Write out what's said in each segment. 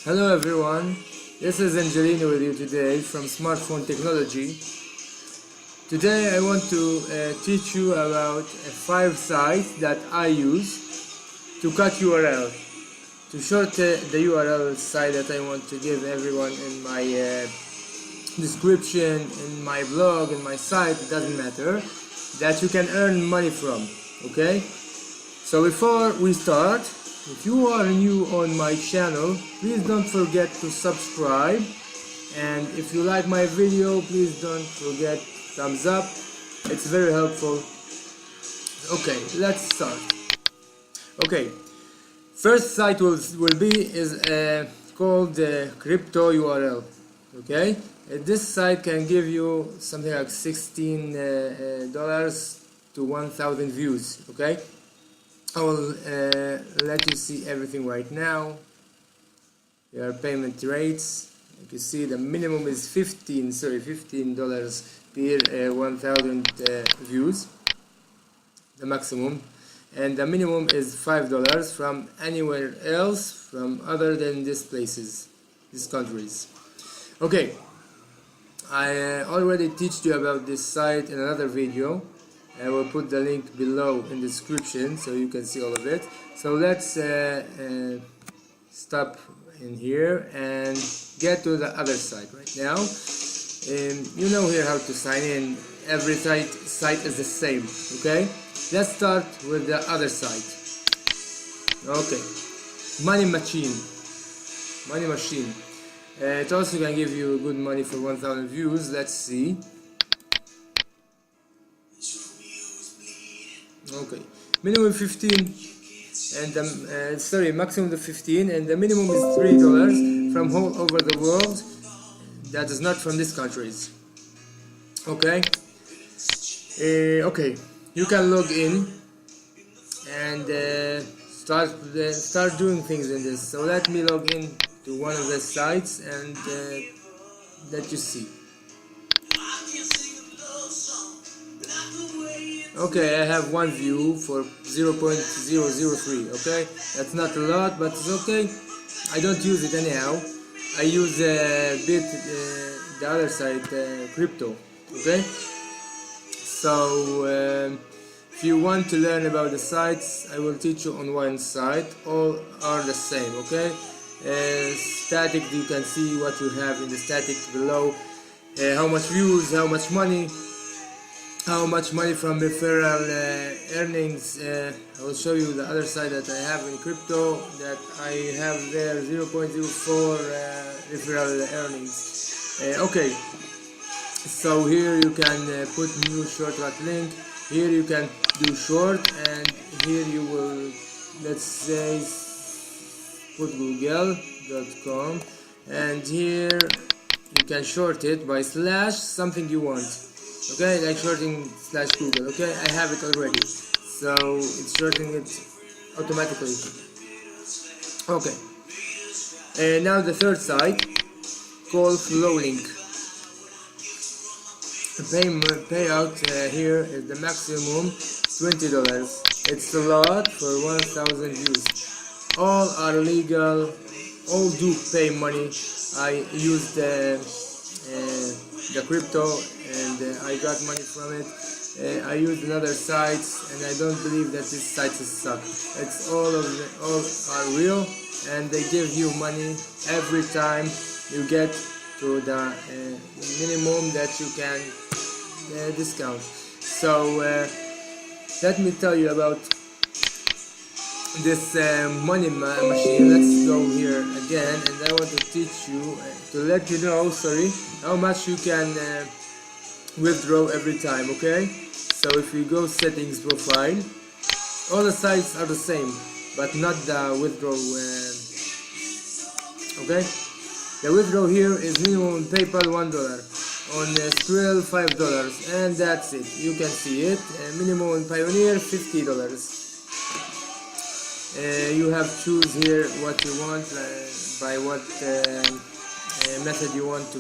Hello everyone, this is Angelino with you today from Smartphone Technology. Today I want to teach you about 5 sites that I use to cut URL, to shorten the URL site that I want to give everyone in my description, in my blog, in my site, it doesn't matter, that you can earn money from, okay? So before we start, if you are new on my channel, please don't forget to subscribe, and if you like my video, please don't forget thumbs up, it's very helpful. Okay, let's start. Okay, first site will be called crypto URL. Okay, this site can give you something like $16 to 1,000 views. Okay, I will let you see everything right now. There are payment rates. You can see the minimum is $15 per 1,000 views, the maximum, and the minimum is $5 from anywhere else from other than these places, these countries. Okay, I already taught you about this site in another video. I will put the link below in the description so you can see all of it. So let's stop in here and get to the other site right now. You know here how to sign in. Every site is the same. Okay, let's start with the other site. Okay, money machine. It also can give you good money for 1,000 views. Let's see. Okay, minimum 15 and maximum 15, and the minimum is $3 from all over the world. That is not from these countries. Okay. Okay, you can log in and start doing things in this. So let me log in to one of the sites and let you see. Okay, I have one view for 0.003. Okay, that's not a lot, but it's okay. I don't use it anyhow. I use the other site, crypto. Okay, so if you want to learn about the sites, I will teach you on one site. All are the same. Okay, static, you can see what you have in the static below, how much views, how much money from referral earnings. I will show you the other side that I have in crypto, that I have there 0.04 referral earnings. Okay, so here you can put new shortcut link. Here you can do short, and here you will, let's say, put google.com, and here you can short it by slash something you want. Okay, like shorting slash Google. Okay, I have it already, so it's shorting it automatically. Okay, and now the third site called Flowlink. The payout here is the maximum $20. It's a lot for 1,000 views. All are legal, all do pay money. I used the crypto and I got money from it. I used another sites, and I don't believe that these sites suck. It's all are real, and they give you money every time you get to the minimum that you can discount. So let me tell you about this money machine. Let's go here again, and I want to teach you to let you know, how much you can withdraw every time. Okay, so if you go settings, profile, all the sites are the same, but not the withdraw. Okay, the withdraw here is minimum on PayPal $1, on Skrill $5, and that's it. You can see it. Minimum on Pioneer $50. You have choose here what you want, by what method you want to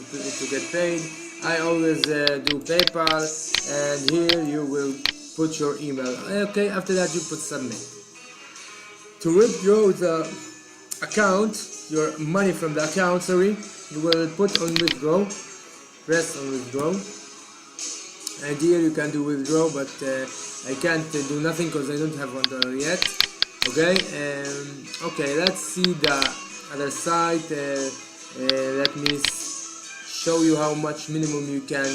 get paid. I always do PayPal, and here you will put your email. Okay, after that you put submit. To withdraw the account, your money from the account, sorry, you will put on withdraw, press on withdraw, and here you can do withdraw, but I can't do nothing because I don't have $1 yet. Okay, okay, let's see the other side. Let me show you how much minimum you can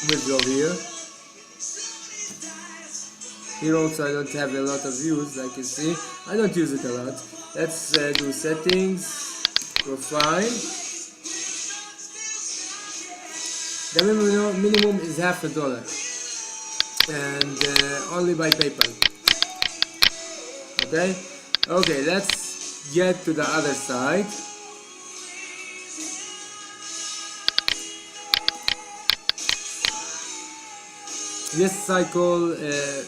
withdraw here. Here also I don't have a lot of views, like you see. I don't use it a lot. Let's do settings, profile. The minimum is $50 and only by PayPal. Okay, okay, let's get to the other side. This site called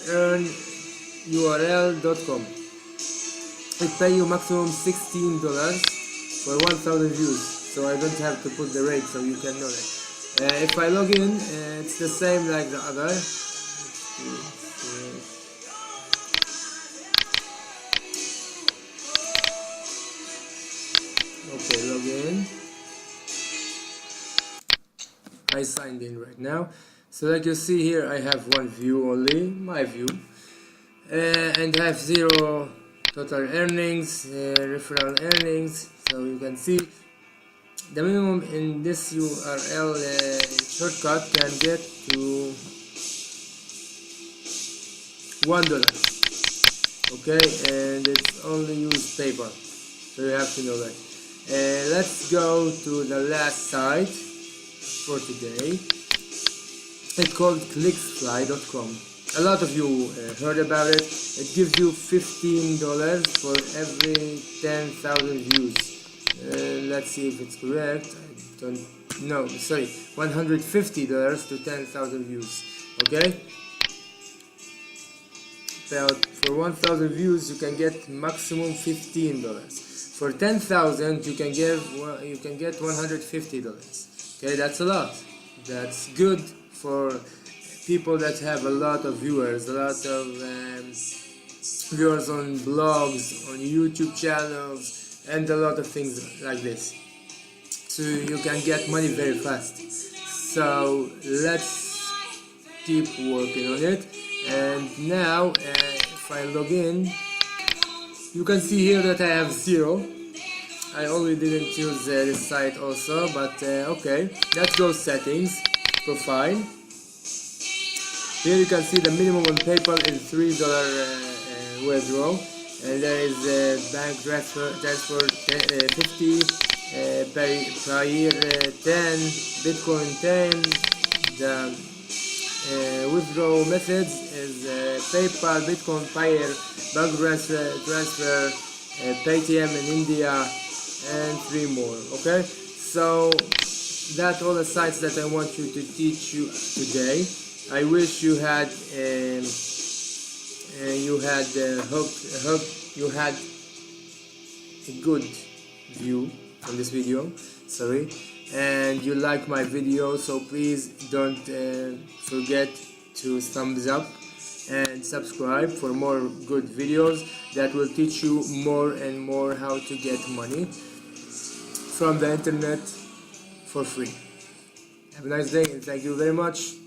earnurl.com. It pay you maximum $16 for 1,000 views, so I don't have to put the rate, so you can know that. If I log in, it's the same like the other. Okay, log in. I signed in right now. So like you see here, I have one view only, my view, and have 0 total earnings, referral earnings. So you can see the minimum in this URL shortcut can get to $1. Okay, and it's only use PayPal, so you have to know that. Let's go to the last site for today. It's called clicksfly.com. A lot of you heard about it. It gives you $15 for every 10,000 views. Let's see if it's correct. I don't know. Sorry, $150 to 10,000 views. Okay. For 1,000 views, you can get maximum $15. For 10,000, you can get $150. Okay, that's a lot. That's good for people that have a lot of viewers, a lot of viewers on blogs, on YouTube channels, and a lot of things like this. So you can get money very fast. So let's keep working on it. And now, if I log in, you can see here that I have 0. I only didn't use this site also, but okay. Let's go settings, profile. Here you can see the minimum on PayPal is $3 withdraw, and there is bank transfer 50, Payer 10, Bitcoin 10. The withdrawal methods is PayPal, Bitcoin, Payer, bank transfer, Paytm in India, and 3 more. Okay, so that's all the sites that I want you to teach you today. I wish you had a good view on this video. Sorry, and you like my video, so please don't forget to thumbs up and subscribe for more good videos that will teach you more and more how to get money from the internet for free. Have a nice day and thank you very much.